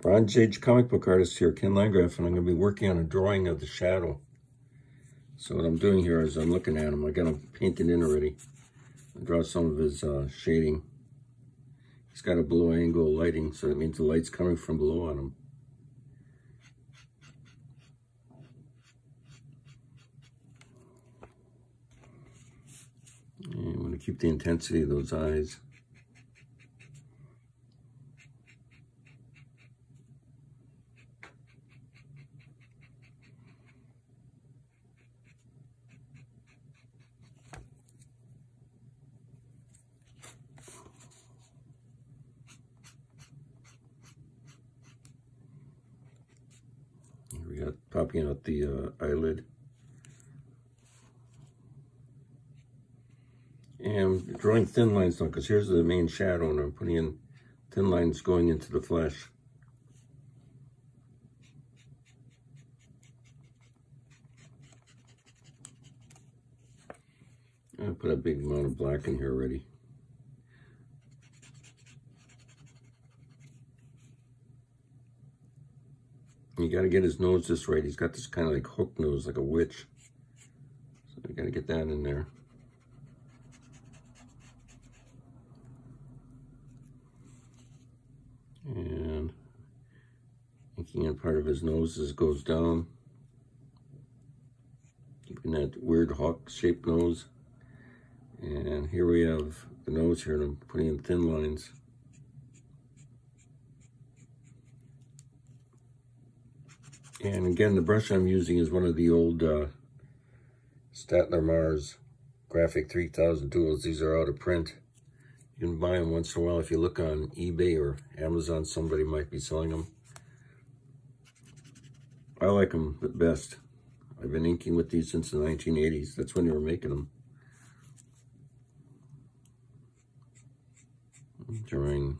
Bronze Age comic book artist here, Ken Landgraf, and I'm going to be working on a drawing of the shadow. So what I'm doing here is I'm looking at him. I got him painted in already. I draw some of his shading. He's got a below angle lighting, so that means the light's coming from below on him. And I'm going to keep the intensity of those eyes. Here we got popping out the eyelid. And I'm drawing thin lines now because here's the main shadow, and I'm putting in thin lines going into the flesh. I put a big amount of black in here already. You got to get his nose just right. He's got this kind of like hook nose, like a witch. So you got to get that in there. And inking in part of his nose as it goes down. Keeping that weird hawk-shaped nose. And here we have the nose here, and I'm putting in thin lines. And again, the brush I'm using is one of the old Statler Mars Graphic 3000 tools. These are out of print. You can buy them once in a while. If you look on eBay or Amazon, somebody might be selling them. I like them the best. I've been inking with these since the 1980s. That's when they were making them. Drawing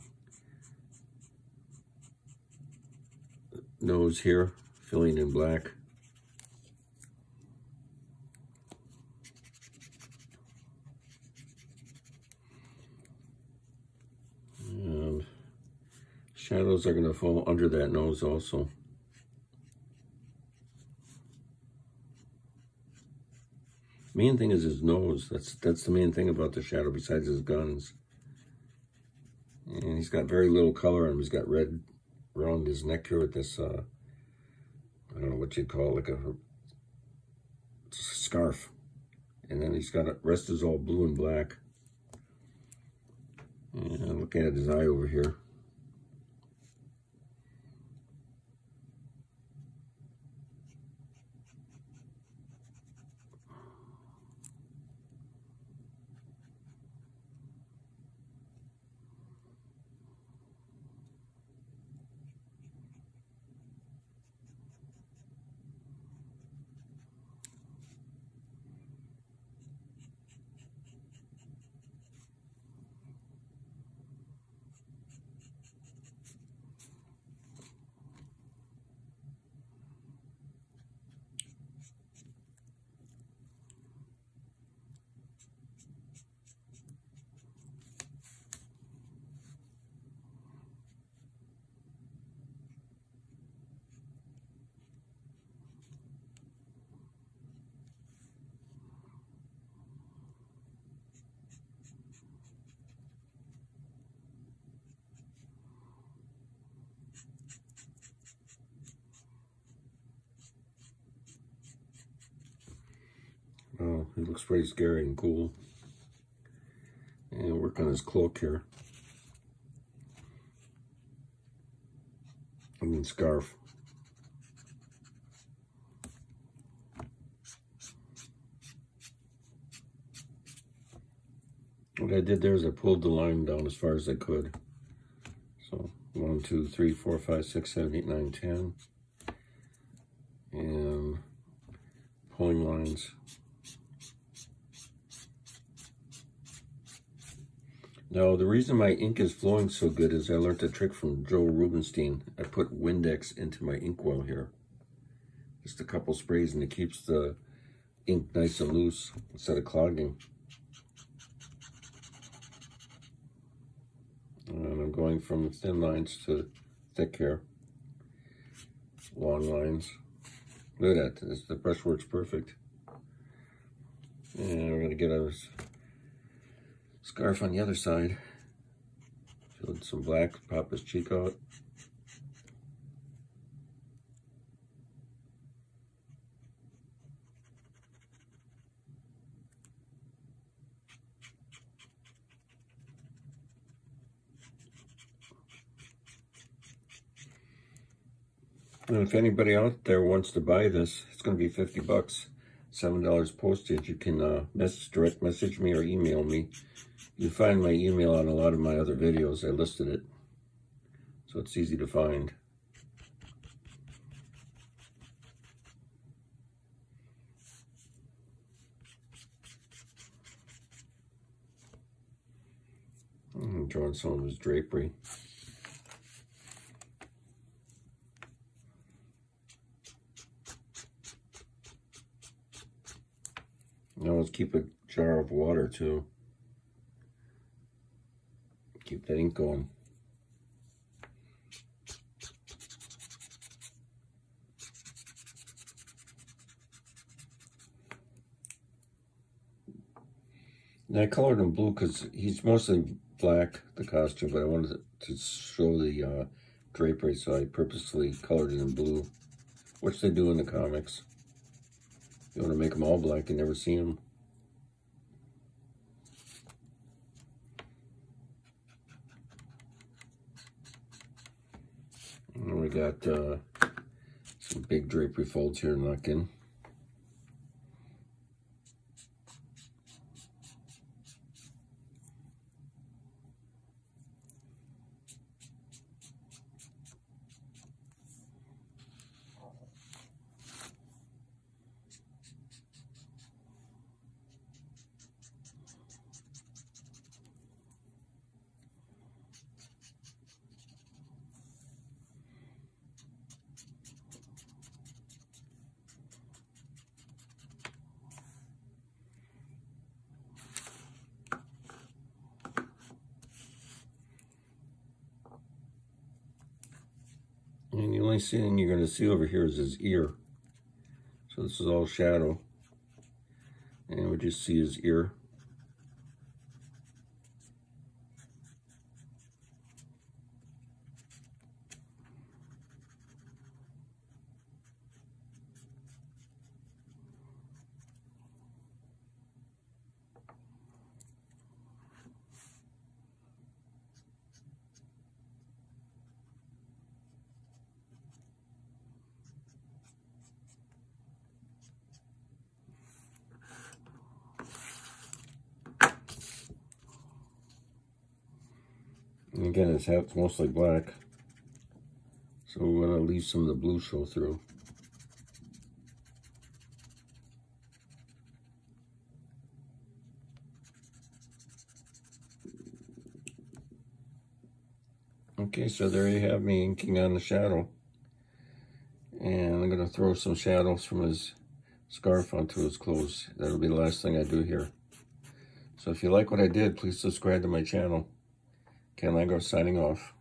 nose here, filling in black. And shadows are going to fall under that nose also. Main thing is his nose. That's the main thing about the shadow besides his guns. And he's got very little color on him. He's got red around his neck here with this, I don't know what you'd call it, like a scarf. And then he's got, the rest is all blue and black. And looking at his eye over here. Oh, he looks pretty scary and cool. And work on his cloak here. I mean scarf. What I did there is I pulled the line down as far as I could. So 1, 2, 3, 4, 5, 6, 7, 8, 9, 10. And pulling lines. Now, the reason my ink is flowing so good is I learned a trick from Joe Rubenstein. I put Windex into my inkwell here. Just a couple sprays, and it keeps the ink nice and loose instead of clogging. And I'm going from thin lines to thick here. long lines. Look at that, the brush works perfect. And we're gonna get our scarf on the other side. Fill in some black, pop his cheek out. And if anybody out there wants to buy this, it's going to be 50 bucks, $7 postage. You can direct message me or email me. You find my email on a lot of my other videos. I listed it, so it's easy to find. I'm drawing some of his drapery. Now let's keep a jar of water too. Keep that ink going. And I colored him blue because he's mostly black, the costume, but I wanted to show the drapery, so I purposely colored it in blue, which they do in the comics. You want to make them all black, you never see them. And we got some big drapery folds here to knock in. And the only thing you're going to see over here is his ear. So this is all shadow. And we just see his ear. And again, his hat's mostly black, so we're going to leave some of the blue show through. Okay, so there you have me inking on the shadow. And I'm going to throw some shadows from his scarf onto his clothes. That'll be the last thing I do here. So if you like what I did, please subscribe to my channel. Landgraf signing off.